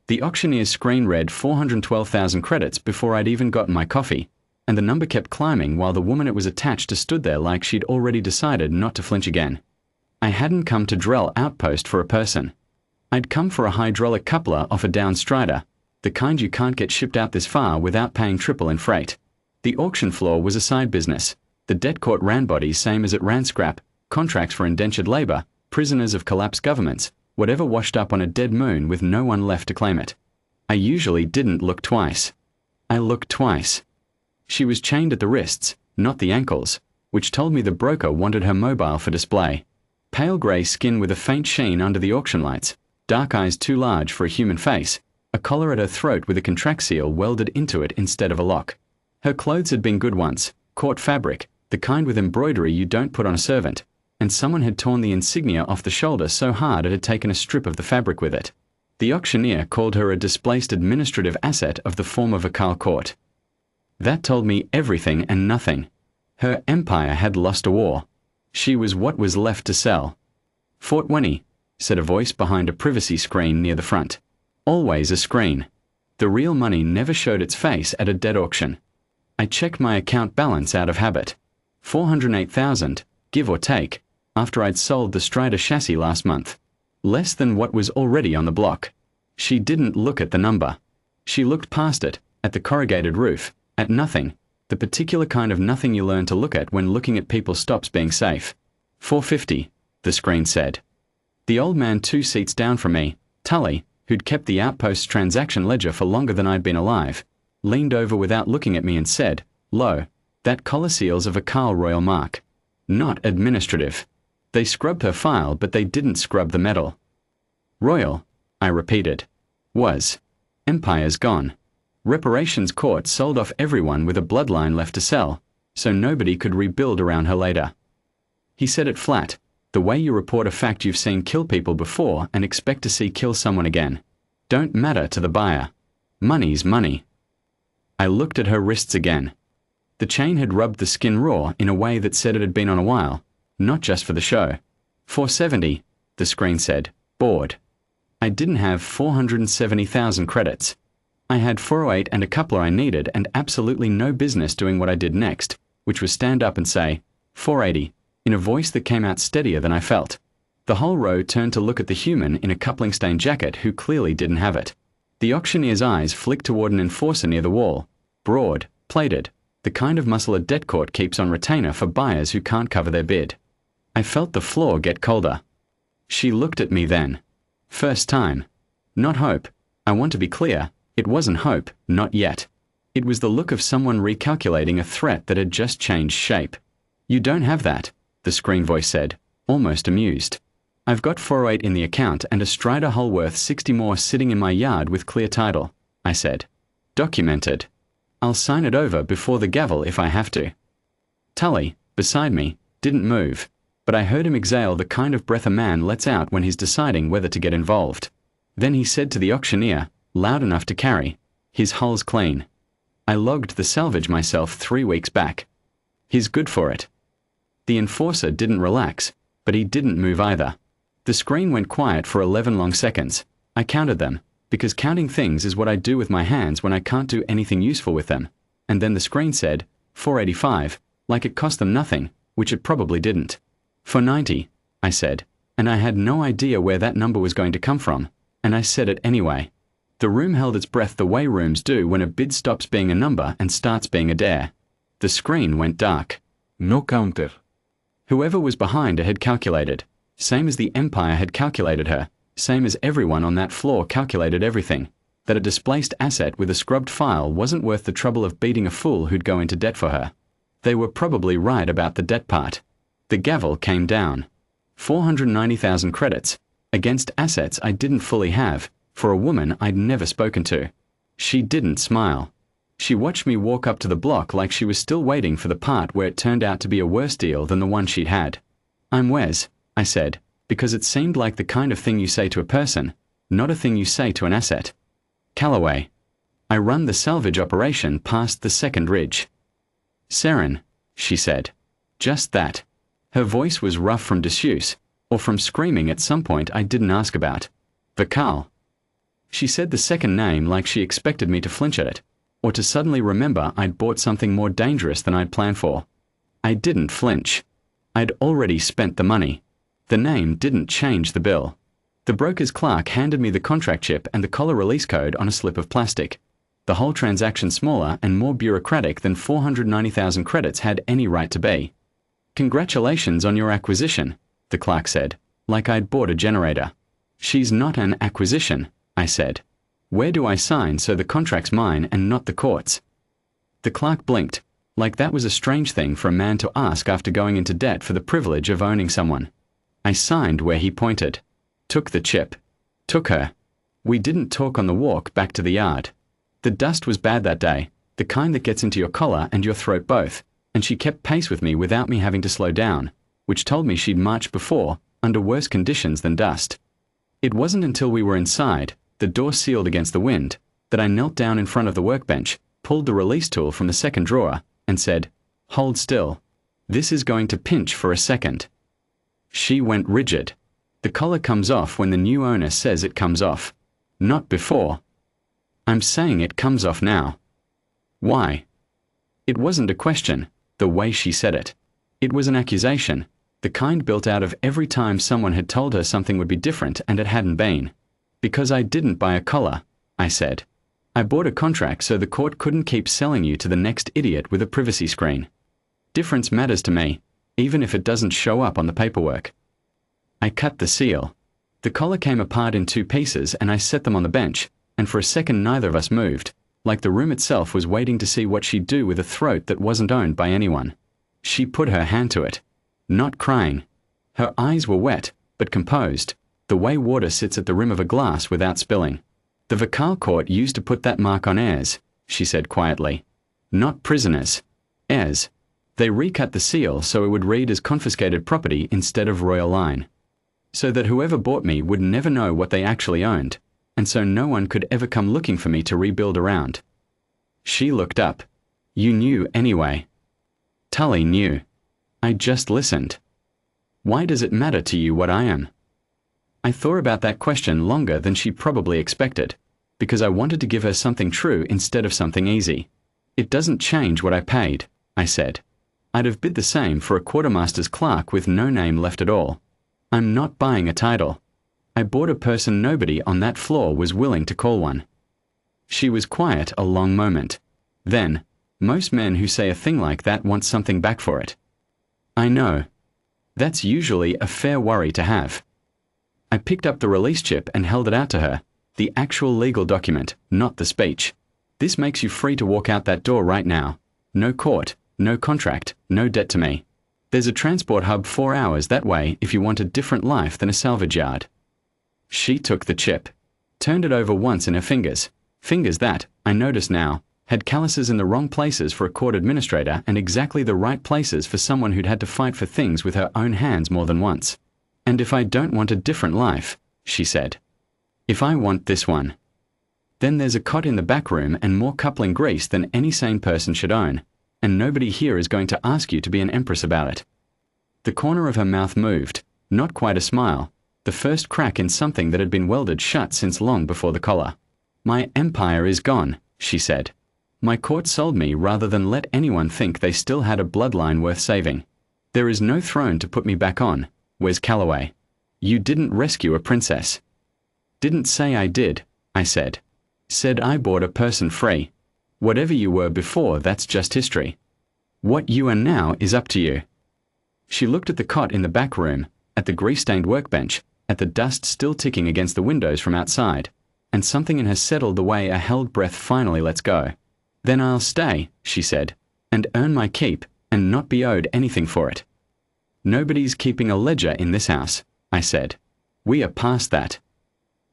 The auctioneer's screen read 412,000 credits before I'd even gotten my coffee, and the number kept climbing while the woman it was attached to stood there like she'd already decided not to flinch again. I hadn't come to Drell Outpost for a person. I'd come for a hydraulic coupler off a down strider, the kind you can't get shipped out this far without paying triple in freight. The auction floor was a side business. The debt court ran bodies same as it ran scrap, contracts for indentured labor, prisoners of collapsed governments, whatever washed up on a dead moon with no one left to claim it. I usually didn't look twice. I looked twice. She was chained at the wrists, not the ankles, which told me the broker wanted her mobile for display. Pale grey skin with a faint sheen under the auction lights, dark eyes too large for a human face, a collar at her throat with a contract seal welded into it instead of a lock. Her clothes had been good once, court fabric, the kind with embroidery you don't put on a servant, and someone had torn the insignia off the shoulder so hard it had taken a strip of the fabric with it. The auctioneer called her a displaced administrative asset of the former Vakal court. That told me everything and nothing. Her empire had lost a war. She was what was left to sell. "Fort Winnie," said a voice behind a privacy screen near the front. Always a screen. The real money never showed its face at a dead auction. I checked my account balance out of habit. 408,000, give or take, after I'd sold the Strider chassis last month. Less than what was already on the block. She didn't look at the number. She looked past it, at the corrugated roof, at nothing, the particular kind of nothing you learn to look at when looking at people stops being safe. 450, the screen said. The old man 2 seats down from me, Tully, who'd kept the Outpost's transaction ledger for longer than I'd been alive, leaned over without looking at me and said, "Lo, that collar seal's of a Carl Royal mark. Not administrative. They scrubbed her file, but they didn't scrub the metal." "Royal," I repeated. "Was. Empire's gone. Reparations court sold off everyone with a bloodline left to sell, so nobody could rebuild around her later." He said it flat, the way you report a fact you've seen kill people before and expect to see kill someone again. Don't matter to the buyer. Money's money. I looked at her wrists again. The chain had rubbed the skin raw in a way that said it had been on a while, not just for the show. 470, the screen said, bored. I didn't have 470,000 credits. I had 408 and a coupler I needed and absolutely no business doing what I did next, which was stand up and say, 480, in a voice that came out steadier than I felt. The whole row turned to look at the human in a coupling-stained jacket who clearly didn't have it. The auctioneer's eyes flicked toward an enforcer near the wall, broad, plated, the kind of muscle a debt court keeps on retainer for buyers who can't cover their bid. I felt the floor get colder. She looked at me then. First time. Not hope. I want to be clear, it wasn't hope, not yet. It was the look of someone recalculating a threat that had just changed shape. "You don't have that," the screen voice said, almost amused. "I've got 408 in the account and a Strider hull worth 60 more sitting in my yard with clear title," I said. "Documented. I'll sign it over before the gavel if I have to." Tully, beside me, didn't move, but I heard him exhale the kind of breath a man lets out when he's deciding whether to get involved. Then he said to the auctioneer, loud enough to carry, "His hull's clean. I logged the salvage myself 3 weeks back. He's good for it." The enforcer didn't relax, but he didn't move either. The screen went quiet for 11 long seconds. I counted them, because counting things is what I do with my hands when I can't do anything useful with them. And then the screen said, 485, like it cost them nothing, which it probably didn't. 490, I said, and I had no idea where that number was going to come from, and I said it anyway. The room held its breath the way rooms do when a bid stops being a number and starts being a dare. The screen went dark. No counter. Whoever was behind her had calculated, same as the Empire had calculated her, same as everyone on that floor calculated everything, that a displaced asset with a scrubbed file wasn't worth the trouble of beating a fool who'd go into debt for her. They were probably right about the debt part. The gavel came down. 490,000 credits, against assets I didn't fully have, for a woman I'd never spoken to. She didn't smile. She watched me walk up to the block like she was still waiting for the part where it turned out to be a worse deal than the one she'd had. "I'm Wes," I said, because it seemed like the kind of thing you say to a person, not a thing you say to an asset. "Callaway. I run the salvage operation past the second ridge." "Saren," she said. Just that. Her voice was rough from disuse, or from screaming at some point I didn't ask about. "Vakal." She said the second name like she expected me to flinch at it, or to suddenly remember I'd bought something more dangerous than I'd planned for. I didn't flinch. I'd already spent the money. The name didn't change the bill. The broker's clerk handed me the contract chip and the collar release code on a slip of plastic. The whole transaction smaller and more bureaucratic than 490,000 credits had any right to be. "Congratulations on your acquisition," the clerk said, like I'd bought a generator. "She's not an acquisition," I said. "Where do I sign so the contract's mine and not the court's?" The clerk blinked, like that was a strange thing for a man to ask after going into debt for the privilege of owning someone. I signed where he pointed. Took the chip. Took her. We didn't talk on the walk back to the yard. The dust was bad that day, the kind that gets into your collar and your throat both, and she kept pace with me without me having to slow down, which told me she'd marched before, under worse conditions than dust. It wasn't until we were inside, the door sealed against the wind, that I knelt down in front of the workbench, pulled the release tool from the second drawer, and said, "Hold still. This is going to pinch for a second." She went rigid. The collar comes off when the new owner says it comes off. Not before. I'm saying it comes off now. Why? It wasn't a question, the way she said it. It was an accusation, the kind built out of every time someone had told her something would be different and it hadn't been. "Because I didn't buy a collar," I said. "I bought a contract so the court couldn't keep selling you to the next idiot with a privacy screen. Difference matters to me, even if it doesn't show up on the paperwork." I cut the seal. The collar came apart in 2 pieces and I set them on the bench, and for a second neither of us moved, like the room itself was waiting to see what she'd do with a throat that wasn't owned by anyone. She put her hand to it. Not crying. Her eyes were wet, but composed, the way water sits at the rim of a glass without spilling. "The Vakal court used to put that mark on heirs," she said quietly. "Not prisoners. Heirs. They recut the seal so it would read as confiscated property instead of royal line. So that whoever bought me would never know what they actually owned, and so no one could ever come looking for me to rebuild around." She looked up. "You knew anyway." Tully knew. I just listened. "Why does it matter to you what I am?" I thought about that question longer than she probably expected, because I wanted to give her something true instead of something easy. "It doesn't change what I paid," I said. "I'd have bid the same for a quartermaster's clerk with no name left at all. I'm not buying a title. I bought a person nobody on that floor was willing to call one." She was quiet a long moment. Then, "Most men who say a thing like that want something back for it." "I know. That's usually a fair worry to have." I picked up the release chip and held it out to her, the actual legal document, not the speech. "This makes you free to walk out that door right now. No court, no contract, no debt to me. There's a transport hub 4 hours that way if you want a different life than a salvage yard." She took the chip, turned it over once in her fingers that, I noticed now, had calluses in the wrong places for a court administrator and exactly the right places for someone who'd had to fight for things with her own hands more than once. "And if I don't want a different life," she said. "If I want this one. Then there's a cot in the back room and more coupling grease than any sane person should own, and nobody here is going to ask you to be an empress about it." The corner of her mouth moved, not quite a smile, the first crack in something that had been welded shut since long before the collar. "My empire is gone," she said. "My court sold me rather than let anyone think they still had a bloodline worth saving. There is no throne to put me back on. Where's Calloway? You didn't rescue a princess." "Didn't say I did," I said. "Said I bought a person free. Whatever you were before, that's just history. What you are now is up to you." She looked at the cot in the back room, at the grease-stained workbench, at the dust still ticking against the windows from outside, and something in her settled the way a held breath finally lets go. "Then I'll stay," she said, "and earn my keep, and not be owed anything for it." "Nobody's keeping a ledger in this house," I said. "We are past that."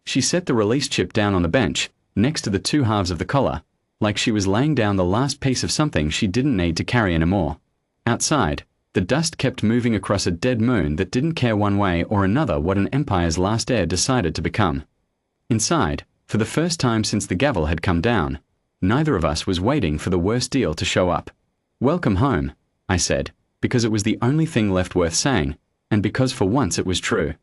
She set the release chip down on the bench, next to the 2 halves of the collar, like she was laying down the last piece of something she didn't need to carry anymore. Outside, the dust kept moving across a dead moon that didn't care one way or another what an empire's last heir decided to become. Inside, for the first time since the gavel had come down, neither of us was waiting for the worst deal to show up. "Welcome home," I said, because it was the only thing left worth saying, and because for once it was true.